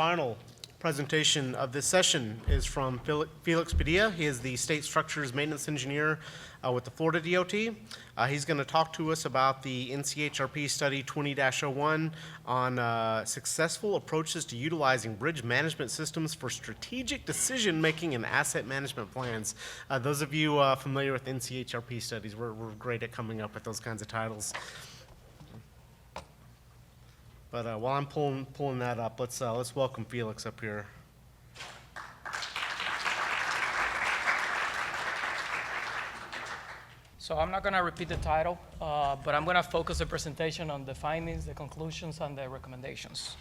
final presentation of this session is from Felix Padilla. He is the State Structures Maintenance Engineer with the Florida DOT. He's going to talk to us about the NCHRP Study 20-01 on successful approaches to utilizing bridge management systems for strategic decision-making and asset management plans. Those of you familiar with NCHRP studies, we're great at coming up with those kinds of titles. But while I'm pulling that up, let's welcome Felix up here. So I'm not going to repeat the title, but I'm going to focus the presentation on the findings, the conclusions, and the recommendations.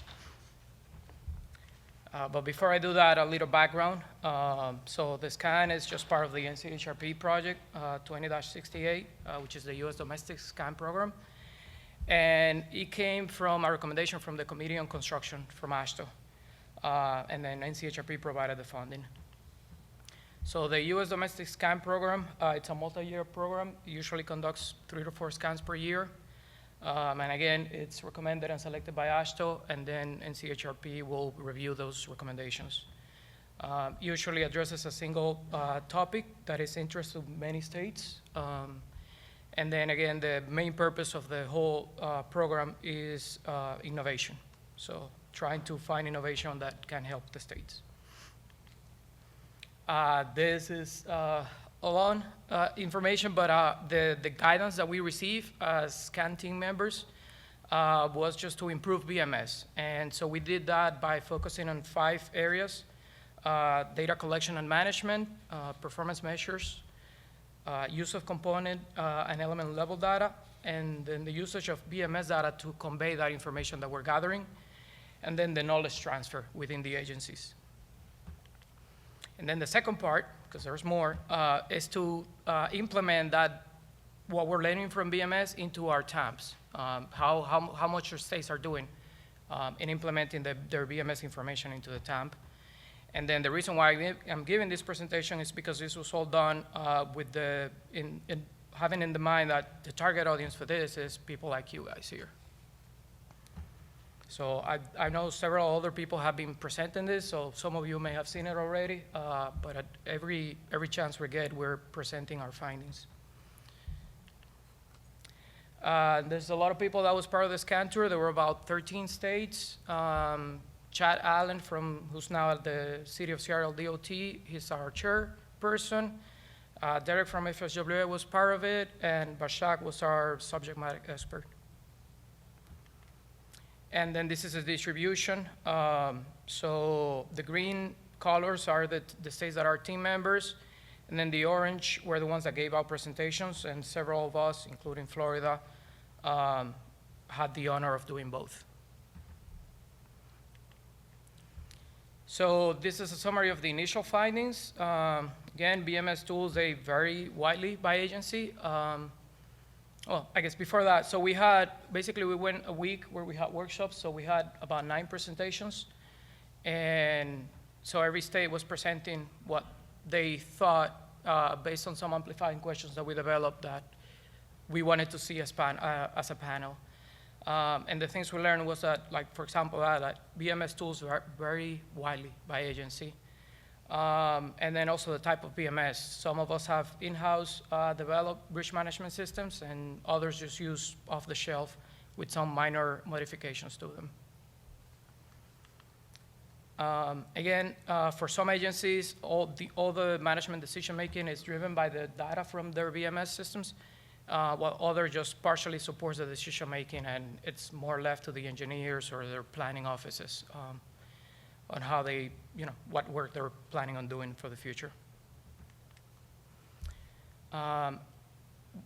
But before I do that, a little background. So the scan is just part of the NCHRP project 20-68, which is the U.S. Domestic Scan Program. And it came from a recommendation from the Committee on Construction from AASHTO. And then NCHRP provided the funding. So the U.S. Domestic Scan Program, it's a multi-year program. It usually conducts 3 to 4 scans per year. And again, it's recommended and selected by AASHTO, and then NCHRP will review those recommendations. Usually addresses a single topic that is interest to many states. And then again, the main purpose of the whole program is innovation. So trying to find innovation that can help the states. This is a long information, but the guidance that we receive as SCAN team members was just to improve BMS. And so we did that by focusing on 5 areas: data collection and management, performance measures, use of component and element level data, and then the usage of BMS data to convey that information that we're gathering, and then the knowledge transfer within the agencies. And then the second part, because there's more, is to implement that, what we're learning from BMS into our TAMPs, how much our states are doing in implementing their BMS information into the TAMP. And then the reason why I'm giving this presentation is because this was all done with having in the mind that the target audience for this is people like you guys here. So I know several other people have been presenting this, so some of you may have seen it already, but at every chance we get, we're presenting our findings. There's a lot of people that was part of the scan tour. There were about 13 states. Chad Allen, who's now at the City of Seattle DOT, he's our chairperson. Derek from FSWA was part of it, and Bashak was our subject matter expert. And then this is a distribution. So the green colors are the states that are team members, and then the orange were the ones that gave out presentations, and several of us, including Florida, had the honor of doing both. So this is a summary of the initial findings. Again, BMS tools, they vary widely by agency. Well, I guess before that, so we went a week where we had workshops, so we had about 9 presentations. And so every state was presenting what they thought, based on some amplifying questions that we developed, that we wanted to see as a panel. And the things we learned was that, like, for example, that BMS tools vary widely by agency. And then also the type of BMS. Some of us have in-house developed bridge management systems, and others just use off-the-shelf with some minor modifications to them. Again, for some agencies, all the management decision-making is driven by the data from their BMS systems, while others just partially supports the decision-making, and it's more left to the engineers or their planning offices on how they, what work they're planning on doing for the future.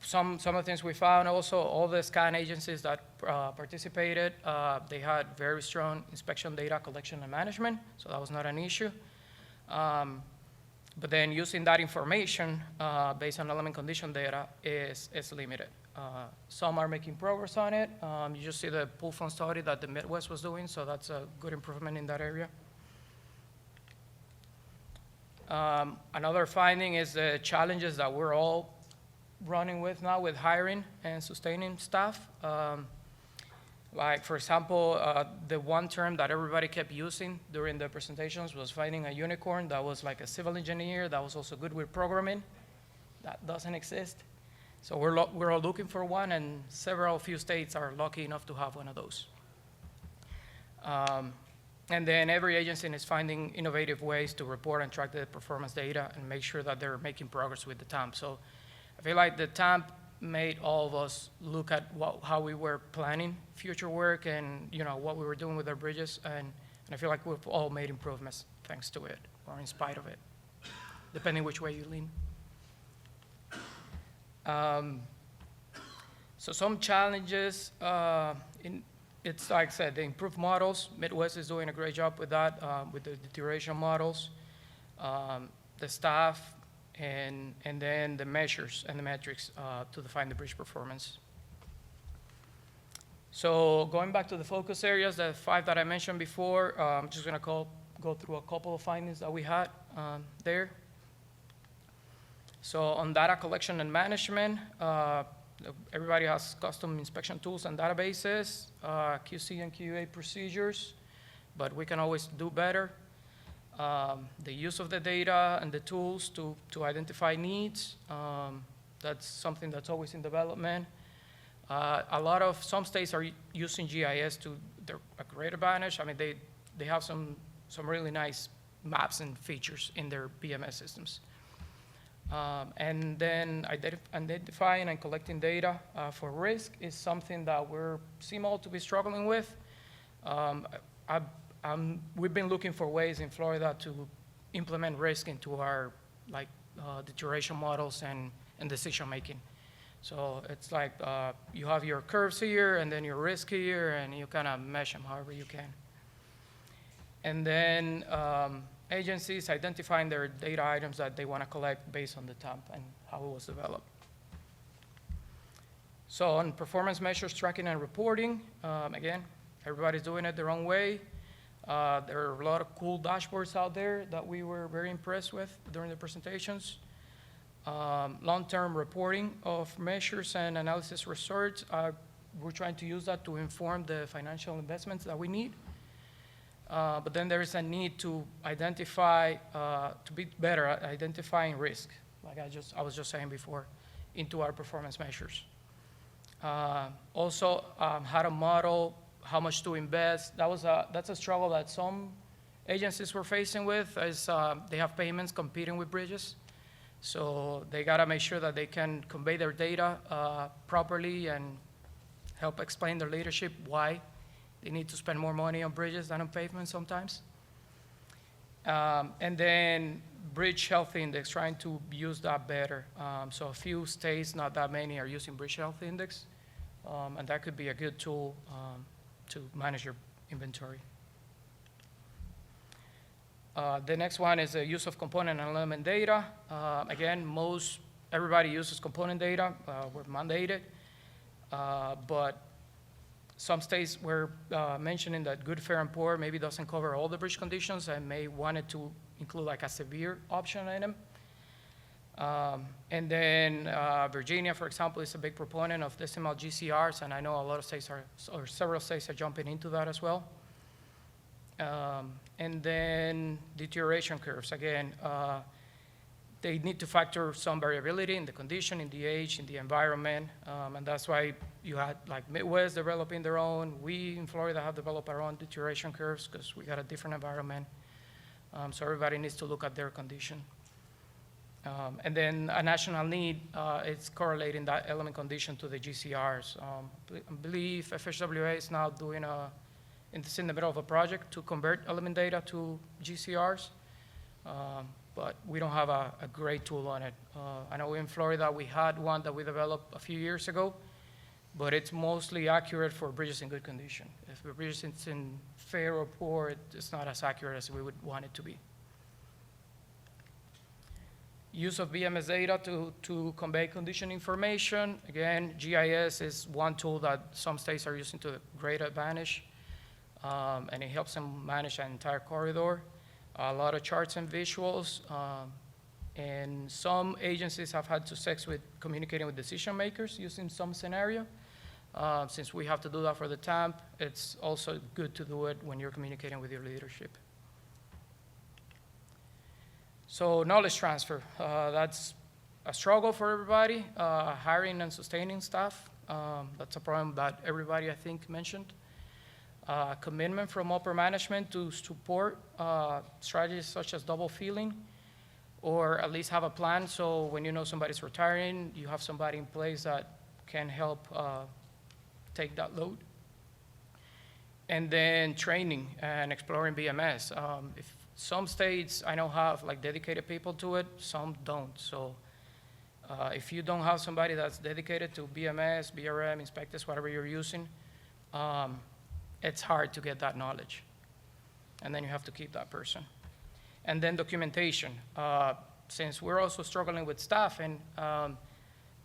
Some of the things we found also, all the scan agencies that participated, they had very strong inspection data collection and management, so that was not an issue. But then using that information based on element condition data is limited. Some are making progress on it. You just see the pool fund study that the Midwest was doing, so that's a good improvement in that area. Another finding is the challenges that we're all running with now with hiring and sustaining staff. Like, for example, the one term that everybody kept using during the presentations was finding a unicorn that was like a civil engineer that was also good with programming. That doesn't exist. So we're all looking for one, and few states are lucky enough to have one of those. And then every agency is finding innovative ways to report and track the performance data and make sure that they're making progress with the TAMP. So I feel like the TAMP made all of us look at how we were planning future work and what we were doing with our bridges, and I feel like we've all made improvements thanks to it, or in spite of it, depending which way you lean. So some challenges, it's like I said, the improved models. Midwest is doing a great job with that, with the deterioration models, the staff, and then the measures and the metrics to define the bridge performance. So going back to the focus areas, the 5 that I mentioned before, I'm just going to go through a couple of findings that we had there. So on data collection and management, everybody has custom inspection tools and databases, QC and QA procedures, but we can always do better. The use of the data and the tools to identify needs, that's something that's always in development. Some states are using GIS to a great advantage. I mean, they have some really nice maps and features in their BMS systems. And then identifying and collecting data for risk is something that we seem all to be struggling with. We've been looking for ways in Florida to implement risk into our deterioration models and decision making. So it's like you have your curves here and then your risk here, and you kind of mesh them however you can. And then agencies identifying their data items that they want to collect based on the TAMP and how it was developed. So on performance measures, tracking and reporting, again, everybody's doing it their own way. There are a lot of cool dashboards out there that we were very impressed with during the presentations. Long-term reporting of measures and analysis results, we're trying to use that to inform the financial investments that we need. But then there is a need to identify, to be better at identifying risk, like I was just saying before, into our performance measures. Also, how to model how much to invest. That's a struggle that some agencies were facing with, as they have payments competing with bridges. So they gotta make sure that they can convey their data properly and help explain their leadership why they need to spend more money on bridges than on pavement sometimes. And then Bridge Health Index, trying to use that better. So a few states, not that many, are using Bridge Health Index, and that could be a good tool to manage your inventory. The next one is the use of component and element data. Again, everybody uses component data. We're mandated, but some states were mentioning that good, fair, and poor maybe doesn't cover all the bridge conditions and may want it to include like a severe option item. And then Virginia, for example, is a big proponent of decimal GCRs, and I know a lot of states or several states are jumping into that as well. And then deterioration curves. Again, they need to factor some variability in the condition, in the age, in the environment, and that's why you had like Midwest developing their own. We in Florida have developed our own deterioration curves because we got a different environment. So everybody needs to look at their condition. And then a national need, it's correlating that element condition to the GCRs. I believe FHWA is now doing it's in the middle of a project to convert element data to GCRs, but we don't have a great tool on it. I know in Florida we had one that we developed a few years ago, but it's mostly accurate for bridges in good condition. If the bridge is in fair or poor, it's not as accurate as we would want it to be. Use of BMS data to convey condition information. Again, GIS is one tool that some states are using to great advantage, and it helps them manage an entire corridor. A lot of charts and visuals, and some agencies have had success with communicating with decision makers using some scenario. Since we have to do that for the TAMP, it's also good to do it when you're communicating with your leadership. So knowledge transfer, that's a struggle for everybody, hiring and sustaining staff. That's a problem that everybody, I think, mentioned. Commitment from upper management to support strategies such as double filling, or at least have a plan so when you know somebody's retiring, you have somebody in place that can help take that load. And then training and exploring BMS. If some states I know have like dedicated people to it, some don't. So if you don't have somebody that's dedicated to BMS, BRM, inspectors, whatever you're using, it's hard to get that knowledge. And then you have to keep that person. And then documentation. Since we're also struggling with staff, and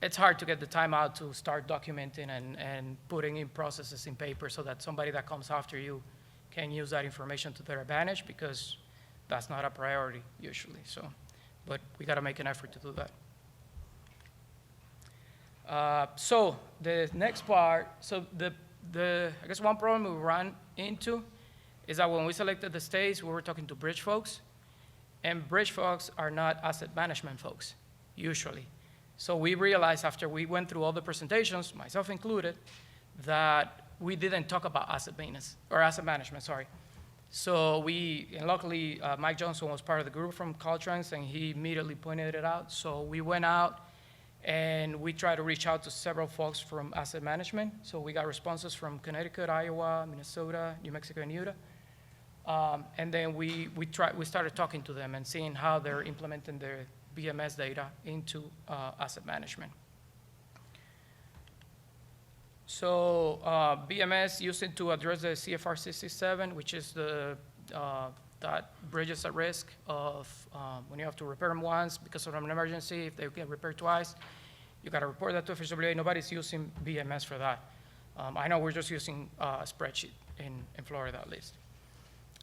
it's hard to get the time out to start documenting and putting in processes in paper so that somebody that comes after you can use that information to their advantage, because that's not a priority usually. So, but we got to make an effort to do that. So the next part, so I guess one problem we ran into is that when we selected the states, we were talking to bridge folks, and bridge folks are not asset management folks, usually. So we realized after we went through all the presentations, myself included, that we didn't talk about asset maintenance, or asset management, sorry. So and luckily, Mike Johnson was part of the group from Caltrans, and he immediately pointed it out. So we went out, and we tried to reach out to several folks from asset management. So we got responses from Connecticut, Iowa, Minnesota, New Mexico, and Utah. And then we started talking to them and seeing how they're implementing their BMS data into asset management. So BMS used it to address the CFR 67, which is that bridges at risk of when you have to repair them once because of an emergency. If they get repaired twice, you got to report that to FSWA. Nobody's using BMS for that. I know we're just using a spreadsheet in Florida at least.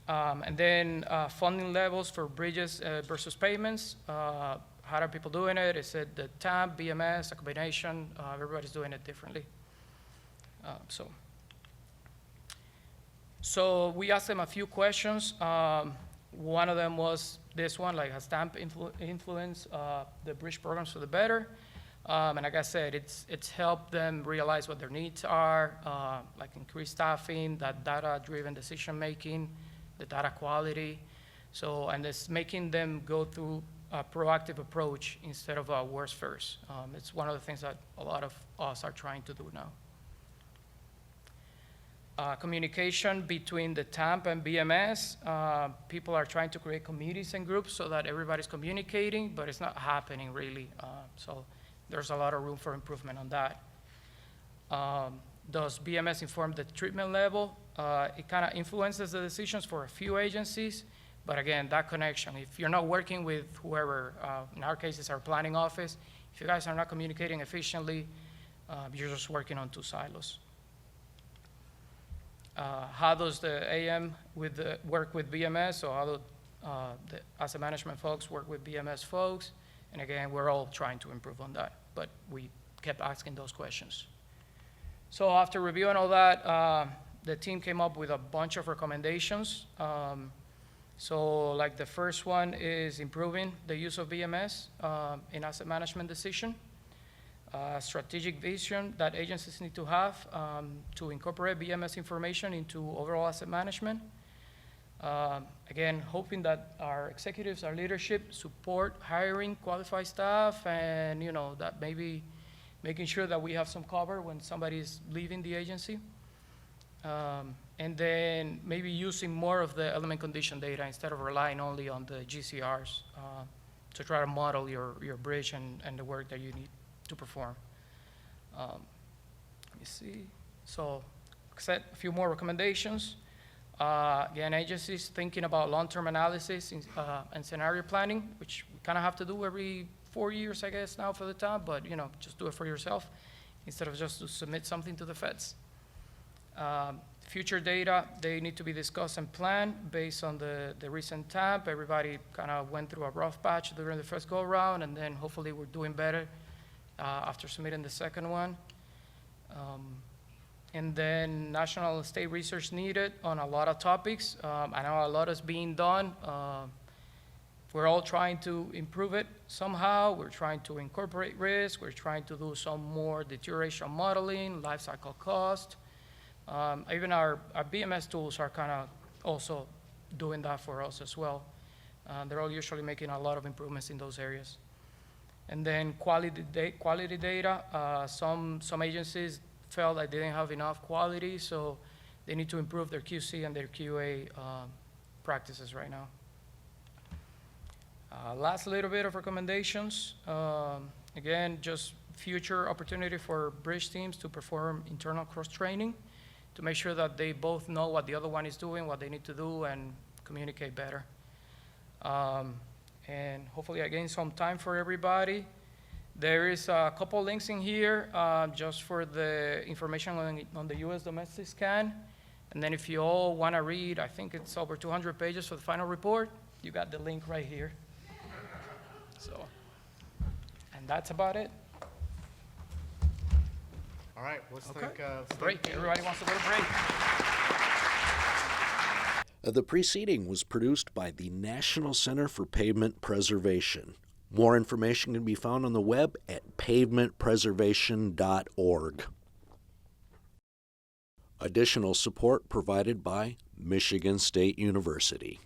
And then funding levels for bridges versus payments. How are people doing it? Is it the TAMP, BMS, a combination? Everybody's doing it differently. So we asked them a few questions. One of them was this one, like, has TAMP influenced the bridge programs for the better? And like I said, it's helped them realize what their needs are, like increased staffing, that data-driven decision-making, the data quality. So, and it's making them go through a proactive approach instead of a worse first. It's one of the things that a lot of us are trying to do now. Communication between the TAMP and BMS. People are trying to create committees and groups so that everybody's communicating, but it's not happening really. So there's a lot of room for improvement on that. Does BMS inform the treatment level? It kind of influences the decisions for a few agencies, but again, that connection, if you're not working with whoever, in our case it's our planning office, if you guys are not communicating efficiently, you're just working on two silos. How does the AM work with BMS, or how do the asset management folks work with BMS folks? And again, we're all trying to improve on that, but we kept asking those questions. So after reviewing all that, the team came up with a bunch of recommendations. So like the first one is improving the use of BMS in asset management decision. Strategic vision that agencies need to have to incorporate BMS information into overall asset management. Again, hoping that our executives, our leadership support hiring qualified staff, and that maybe making sure that we have some cover when somebody's leaving the agency. And then maybe using more of the element condition data instead of relying only on the GCRs to try to model your bridge and the work that you need to perform. Let me see. So set a few more recommendations. Again, agencies thinking about long-term analysis and scenario planning, which we kind of have to do every 4 years, I guess, now for the time, but just do it for yourself instead of just to submit something to the feds. Future data, they need to be discussed and planned based on the recent TAMP. Everybody kind of went through a rough patch during the first go-around, and then hopefully we're doing better after submitting the second one. And then national and state research needed on a lot of topics. I know a lot is being done. We're all trying to improve it somehow. We're trying to incorporate risk. We're trying to do some more deterioration modeling, life cycle cost. Even our BMS tools are kind of also doing that for us as well. They're all usually making a lot of improvements in those areas. And then quality data. Some agencies felt that they didn't have enough quality, so they need to improve their QC and their QA practices right now. Last little bit of recommendations. Again, just future opportunity for bridge teams to perform internal cross-training to make sure that they both know what the other one is doing, what they need to do, and communicate better. And hopefully I gain some time for everybody. There is a couple links in here just for the information on the US domestic scan. And then if you all want to read, I think it's over 200 pages for the final report, you got the link right here. So, and that's about it. All right, let's thank, Break. Everybody wants a little break. The preceding was produced by the National Center for Pavement Preservation. More information can be found on the web at pavementpreservation.org. Additional support provided by Michigan State University.